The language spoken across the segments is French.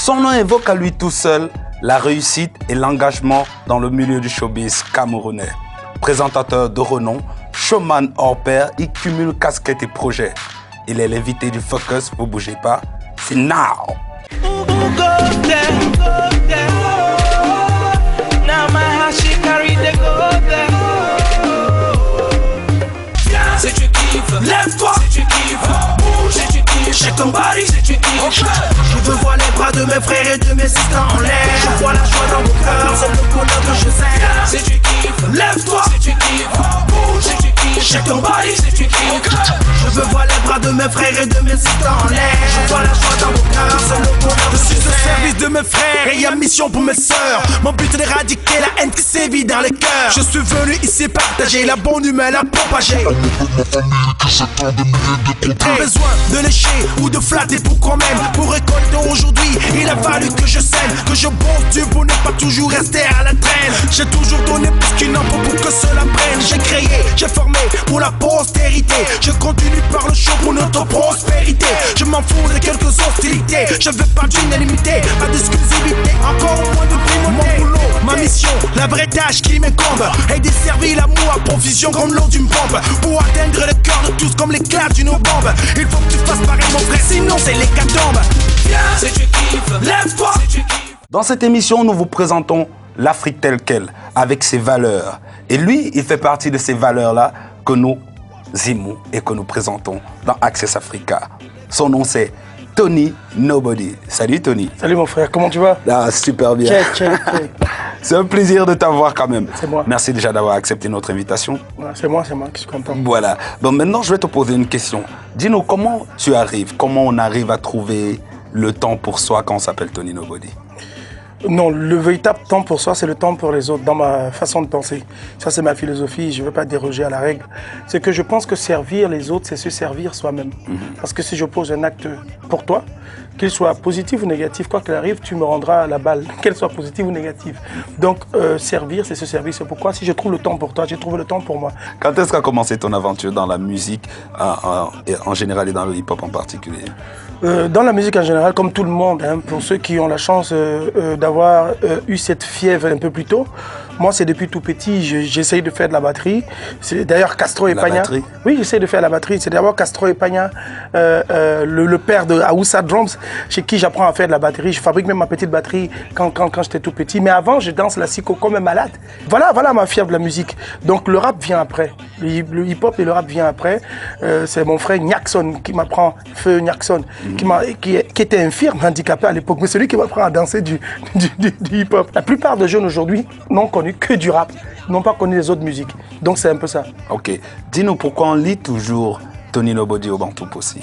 Son nom évoque à lui tout seul la réussite et l'engagement dans le milieu du showbiz camerounais. Présentateur de renom, showman hors pair, il cumule casquettes et projets. Il est l'invité du Focus, vous bougez pas, c'est now. Si tu kiffes, lève-toi. Si tu kiffes, bouge. Si tu kiffes, shake ton body. Si tu kiffes, je veux voir les bras de mes frères et de mes sisters en l'air. Je vois la joie dans mon cœur, c'est le bonheur que je sais. Si tu kiffes, lève-toi. Si tu kiffes, bouge. Si tu kiffes, shake ton body. Si tu kiffes, je veux voir les bras de mes frères et de mes sisters en l'air. Je vois la joie dans mon cœur, c'est le bonheur que je suis au service de mes frères et y'a mission pour mes sœurs. Mon but est d'éradiquer la haine qui sévit dans les cœurs. Je suis venu ici partager la bonne humeur, la propager. Pas besoin de lécher ou de flatter pour qu'on m'aime. Pour récolter aujourd'hui, il a fallu que je sème, que je bosse du pour ne pas toujours rester à la traîne. J'ai toujours donné plus qu'il n'en faut pour que cela prenne. J'ai créé, j'ai formé pour la postérité. Je continue par le show pour notre prospérité. Je m'en fous de quelques hostilités. Je veux pas d'unanimité, pas d'exclusivité. Encore moins de prix, mon boulot, ma mission, la vraie tâche qui m'incombe est de servir l'amour à profusion comme l'eau d'une pompe. Pour atteindre le cœur de tous comme l'éclat d'une bombe. Il faut que tu fasses pareil mon frère, sinon c'est l'hécatombe. Si tu kiffes, lève-toi. Si tu kiffes. Dans cette émission, nous vous présentons l'Afrique telle qu'elle, avec ses valeurs. Et lui, il fait partie de ces valeurs-là que nous aimons et que nous présentons dans Access Africa. Son nom, c'est Tony Nobody. Salut Tony. Salut mon frère, comment tu vas? Ah, super bien. Check. C'est un plaisir de t'avoir quand même. C'est moi. Merci déjà d'avoir accepté notre invitation. C'est moi qui suis content. Voilà. Bon, maintenant, je vais te poser une question. Dis-nous comment tu arrives, comment on arrive à trouver le temps pour soi quand on s'appelle Tony Nobody? Non, le véritable temps pour soi, c'est le temps pour les autres, dans ma façon de penser. Ça, c'est ma philosophie, je ne veux pas déroger à la règle. C'est que je pense que servir les autres, c'est se servir soi-même. Parce que si je pose un acte pour toi, qu'il soit positif ou négatif, quoi qu'il arrive, tu me rendras la balle, qu'elle soit positive ou négative. Donc, servir, c'est se servir. C'est pourquoi, si je trouve le temps pour toi, j'ai trouvé le temps pour moi. Quand est-ce qu'a commencé ton aventure dans la musique en général et dans le hip-hop en particulier? Dans la musique en général, comme tout le monde, hein, pour ceux qui ont la chance d'avoir eu cette fièvre un peu plus tôt, moi c'est depuis tout petit, j'essaye de faire de la batterie. C'est d'ailleurs Castro et Pagna. Oui, j'essaye de faire la batterie. C'est d'abord Castro et Pagna, le père de Aoussa Drums, chez qui j'apprends à faire de la batterie. Je fabrique même ma petite batterie quand j'étais tout petit. Mais avant, je danse la siko comme un malade. Voilà ma fièvre de la musique. Donc le rap vient après. Le hip-hop et le rap vient après. C'est mon frère Nyackson qui m'apprend, Feu Nyackson, qui était infirme, handicapé à l'époque, mais celui qui m'apprend à danser du hip-hop. La plupart des jeunes aujourd'hui n'ont connu que du rap, n'ont pas connu les autres musiques. Donc c'est un peu ça. Ok. Dis-nous pourquoi on lit toujours Tony Nobody au Bantou Possi?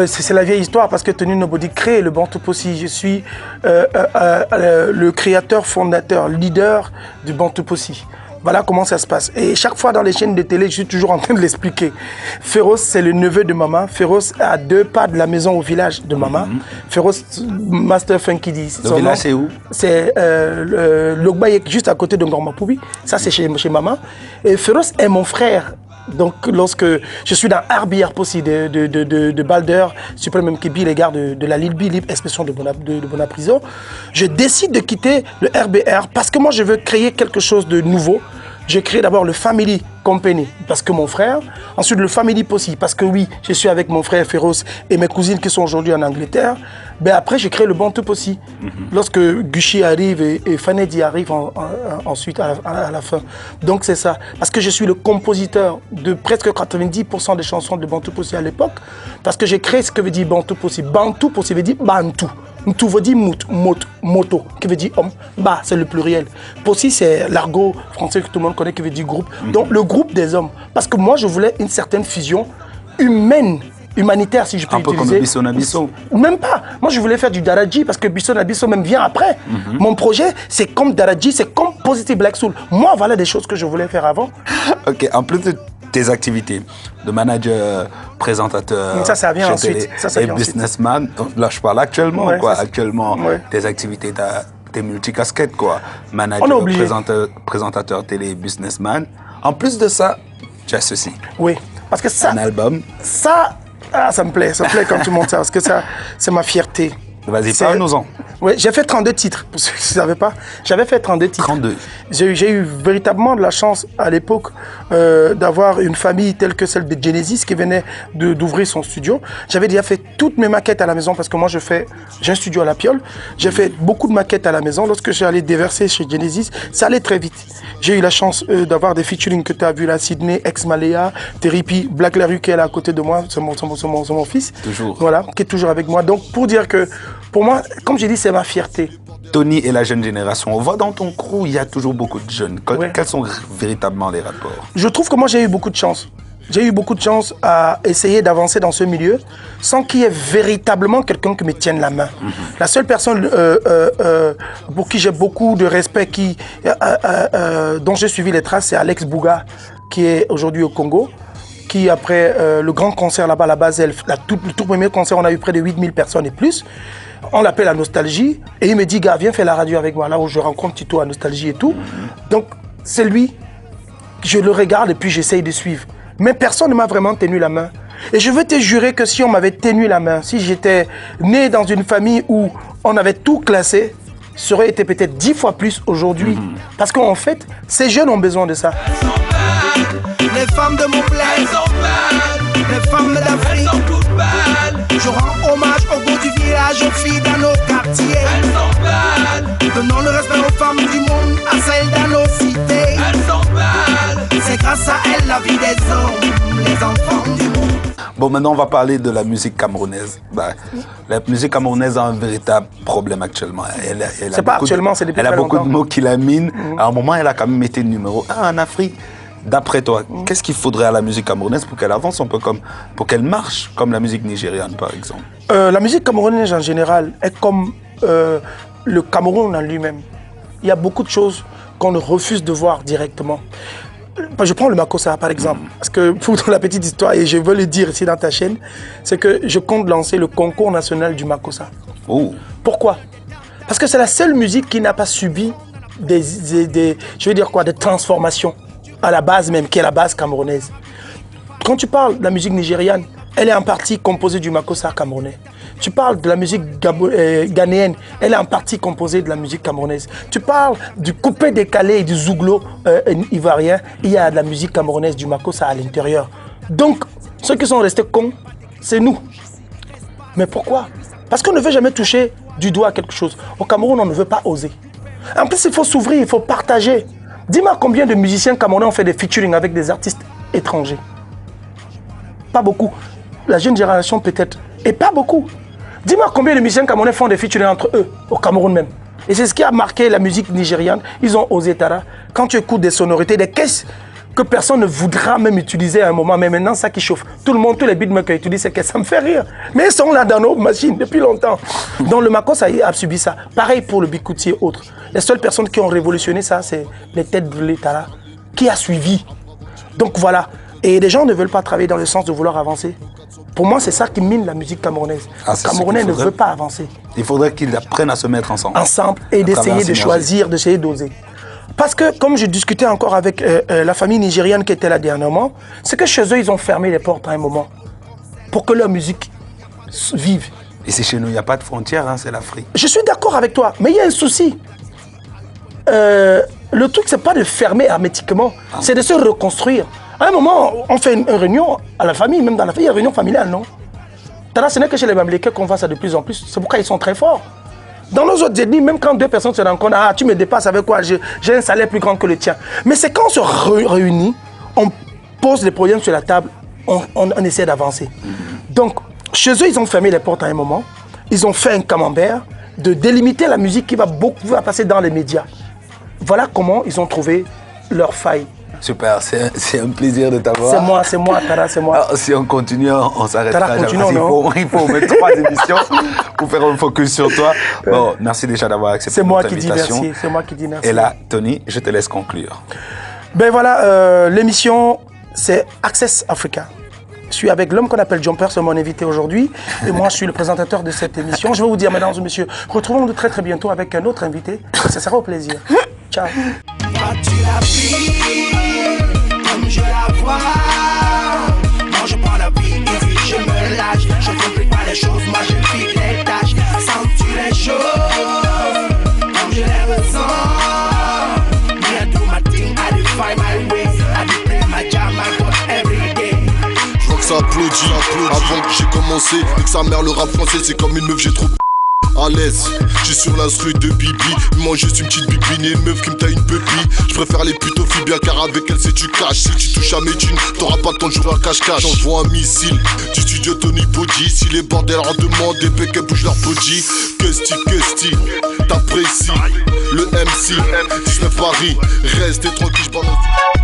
C'est la vieille histoire parce que Tony Nobody crée le Bantou Possi. Je suis le créateur, fondateur, leader du Bantou Possi. Voilà comment ça se passe. Et chaque fois dans les chaînes de télé, je suis toujours en train de l'expliquer. Féroce, c'est le neveu de maman. Féroce a 2 pas de la maison au village de maman. Féroce, Master Funky dit. Le village, c'est où? C'est Logbaye, juste à côté de Ngormapoubi. Ça, c'est chez maman. Et Féroce est mon frère. Donc, lorsque je suis dans RBR Possi de Balder, Supreme MKB, les gars de la Lille Libre Expression de Bonapriso, je décide de quitter le RBR parce que moi, je veux créer quelque chose de nouveau. J'ai créé d'abord le Family Company, parce que mon frère, ensuite le Family Possi, parce que oui, je suis avec mon frère Féroce et mes cousines qui sont aujourd'hui en Angleterre. Ben après, j'ai créé le Bantou Possi. Lorsque Gucci arrive et Fanedi arrive ensuite à la fin. Donc c'est ça. Parce que je suis le compositeur de presque 90% des chansons de Bantou Possi à l'époque. Parce que j'ai créé ce que veut dire Bantou Possi. Bantou Possi veut dire Bantou. Mtou veut dire moto, qui veut dire homme. Ba, c'est le pluriel. Possi, c'est l'argot français que tout le monde connaît, qui veut dire groupe. Donc le groupe des hommes. Parce que moi, je voulais une certaine fusion humanitaire, si je peux utiliser. Un peu comme Bisson Abisso. Même pas. Moi, je voulais faire du Daraji parce que Bisson Abisso même vient après. Mon projet, c'est comme Daraji, c'est comme Positive Black Soul. Moi, voilà des choses que je voulais faire avant. Ok, en plus de tes activités de manager, présentateur, ça vient ensuite. Et businessman, là, je parle actuellement, ouais, quoi. Actuellement, tes activités, tes multicasquettes, quoi. Manager, présentateur télé, businessman. En plus de ça, tu as ceci. Oui, parce que ça... Un album. Ça me plaît quand tu montes ça, parce que ça, c'est ma fierté. Vas-y, parle-nous-en. Oui, j'ai fait 32 titres, pour ceux qui ne savaient pas. J'avais fait 32 titres. 32. J'ai eu véritablement de la chance à l'époque d'avoir une famille telle que celle de Genesis qui venait d'ouvrir son studio. J'avais déjà fait toutes mes maquettes à la maison parce que moi j'ai un studio à La Piole. J'ai fait beaucoup de maquettes à la maison. Lorsque j'allais déverser chez Genesis, ça allait très vite. J'ai eu la chance d'avoir des featuring que tu as vu là, Sydney, Ex-Malaya, Terripi, Black Larue qui est là à côté de moi, c'est mon fils. Toujours. Voilà, qui est toujours avec moi. Donc pour dire que, pour moi, comme j'ai dit, c'est ma fierté. Tony et la jeune génération, on voit dans ton crew, il y a toujours beaucoup de jeunes. Quels sont véritablement les rapports? Je trouve que moi, j'ai eu beaucoup de chance. J'ai eu beaucoup de chance à essayer d'avancer dans ce milieu sans qu'il y ait véritablement quelqu'un qui me tienne la main. La seule personne pour qui j'ai beaucoup de respect, dont j'ai suivi les traces, c'est Alex Bouga, qui est aujourd'hui au Congo, qui après le grand concert là-bas, la Basel, le tout premier concert, on a eu près de 8000 personnes et plus. On l'appelle à Nostalgie et il me dit, gars, viens faire la radio avec moi, là où je rencontre Tito à Nostalgie et tout. Donc, c'est lui, je le regarde et puis j'essaye de suivre. Mais personne ne m'a vraiment tenu la main. Et je veux te jurer que si on m'avait tenu la main, si j'étais né dans une famille où on avait tout classé, ça aurait été peut-être 10 fois plus aujourd'hui. Parce qu'en fait, ces jeunes ont besoin de ça. Les femmes de mon bled, elles sont belles. Les femmes d'Afrique, elles sont toutes belles. Je rends hommage au goût du village, aux filles dans nos quartiers. Elles sont belles. Donnons le respect aux femmes du monde, à celles dans nos cités. Elles sont belles. C'est grâce à elles la vie des hommes, les enfants du monde. Bon, maintenant, on va parler de la musique camerounaise. La musique camerounaise a un véritable problème actuellement. C'est pas actuellement, c'est depuis très longtemps. Elle a beaucoup de mots qui la minent. À un moment, elle a quand même été numéro 1 en Afrique. D'après toi, qu'est-ce qu'il faudrait à la musique camerounaise pour qu'elle avance un peu pour qu'elle marche comme la musique nigériane, par exemple? La musique camerounaise en général est comme le Cameroun en lui-même. Il y a beaucoup de choses qu'on refuse de voir directement. Je prends le Makossa par exemple, parce que pour la petite histoire, et je veux le dire ici dans ta chaîne, c'est que je compte lancer le concours national du Makossa. Oh. Pourquoi? Parce que c'est la seule musique qui n'a pas subi des transformations à la base même, qui est la base camerounaise. Quand tu parles de la musique nigériane, elle est en partie composée du Makossa camerounais. Tu parles de la musique ghanéenne, elle est en partie composée de la musique camerounaise. Tu parles du coupé décalé et du zouglo ivoirien, il y a de la musique camerounaise, du Makossa à l'intérieur. Donc, ceux qui sont restés cons, c'est nous. Mais pourquoi? Parce qu'on ne veut jamais toucher du doigt à quelque chose. Au Cameroun, on ne veut pas oser. En plus, il faut s'ouvrir, il faut partager. Dis-moi combien de musiciens camerounais ont fait des featuring avec des artistes étrangers? Pas beaucoup. La jeune génération peut-être, et pas beaucoup. Dis-moi combien de musiciens camerounais font des featuring entre eux, au Cameroun même. Et c'est ce qui a marqué la musique nigériane. Ils ont osé, Tara. Quand tu écoutes des sonorités, des caisses que personne ne voudra même utiliser à un moment, mais maintenant ça qui chauffe. Tout le monde, tous les beatmakers utilisent ces caisses, ça me fait rire. Mais ils sont là dans nos machines depuis longtemps. Donc le Makossa a subi ça. Pareil pour le Bikouti et autres. Les seules personnes qui ont révolutionné ça, c'est les têtes brûlées, Tara, qui a suivi. Donc voilà. Et les gens ne veulent pas travailler dans le sens de vouloir avancer. Pour moi, c'est ça qui mine la musique camerounaise. Les Camerounais ne veulent pas avancer. Il faudrait qu'ils apprennent à se mettre ensemble. Ensemble et d'essayer de choisir, d'essayer d'oser. Parce que, comme je discutais encore avec la famille nigériane qui était là dernièrement, c'est que chez eux, ils ont fermé les portes à un moment pour que leur musique vive. Et c'est chez nous, il n'y a pas de frontières, hein, c'est l'Afrique. Je suis d'accord avec toi, mais il y a un souci. Le truc, c'est pas de fermer hermétiquement, c'est de se reconstruire. À un moment, on fait une réunion à la famille, même dans la famille, il y a une réunion familiale, non? Ce n'est que chez les Mamlékais qu'on voit ça de plus en plus. C'est pourquoi ils sont très forts. Dans nos autres ethnies, même quand deux personnes se rencontrent, ah, tu me dépasses avec quoi? J'ai un salaire plus grand que le tien. Mais c'est quand on se réunit, on pose les problèmes sur la table, on essaie d'avancer. Donc, chez eux, ils ont fermé les portes à un moment. Ils ont fait un camembert de délimiter la musique qui va passer dans les médias. Voilà comment ils ont trouvé leur faille. Super, c'est un plaisir de t'avoir. C'est moi, Tara, c'est moi. Alors, si on continue, on s'arrêtera jamais. Il faut mettre 3 émissions pour faire un focus sur toi. Bon, merci déjà d'avoir accepté notre invitation. C'est moi qui dis merci. Et là, Tony, je te laisse conclure. Ben voilà, l'émission, c'est Access Africa. Je suis avec l'homme qu'on appelle Jumper, c'est mon invité aujourd'hui. Et moi, je suis le présentateur de cette émission. Je vais vous dire, mesdames et messieurs, retrouvons-nous très très bientôt avec un autre invité. Ça sera au plaisir. Ciao. Tu la vis comme je la vois. Moi je prends la vie et puis je me lâche. Je complique pas les choses, moi je pique les tâches. Sans applaudit. Avant que j'ai commencé, et que sa mère le rap français, c'est comme une meuf, j'ai trop à l'aise. J'suis sur l'instru de Bibi. Moi juste une petite bibine et une meuf qui me taille une pupille. J'préfère les putes aux filles bien car avec elles c'est du cash. Si tu touches à mes thunes, t'auras pas ton jour à cache-cache. J'envoie un missile du studio Tony Body. Si les bordels en demandent, des becs elles bougent leur body. Custy, t'apprécies le MC 19 Paris, restez tranquille, j'balance.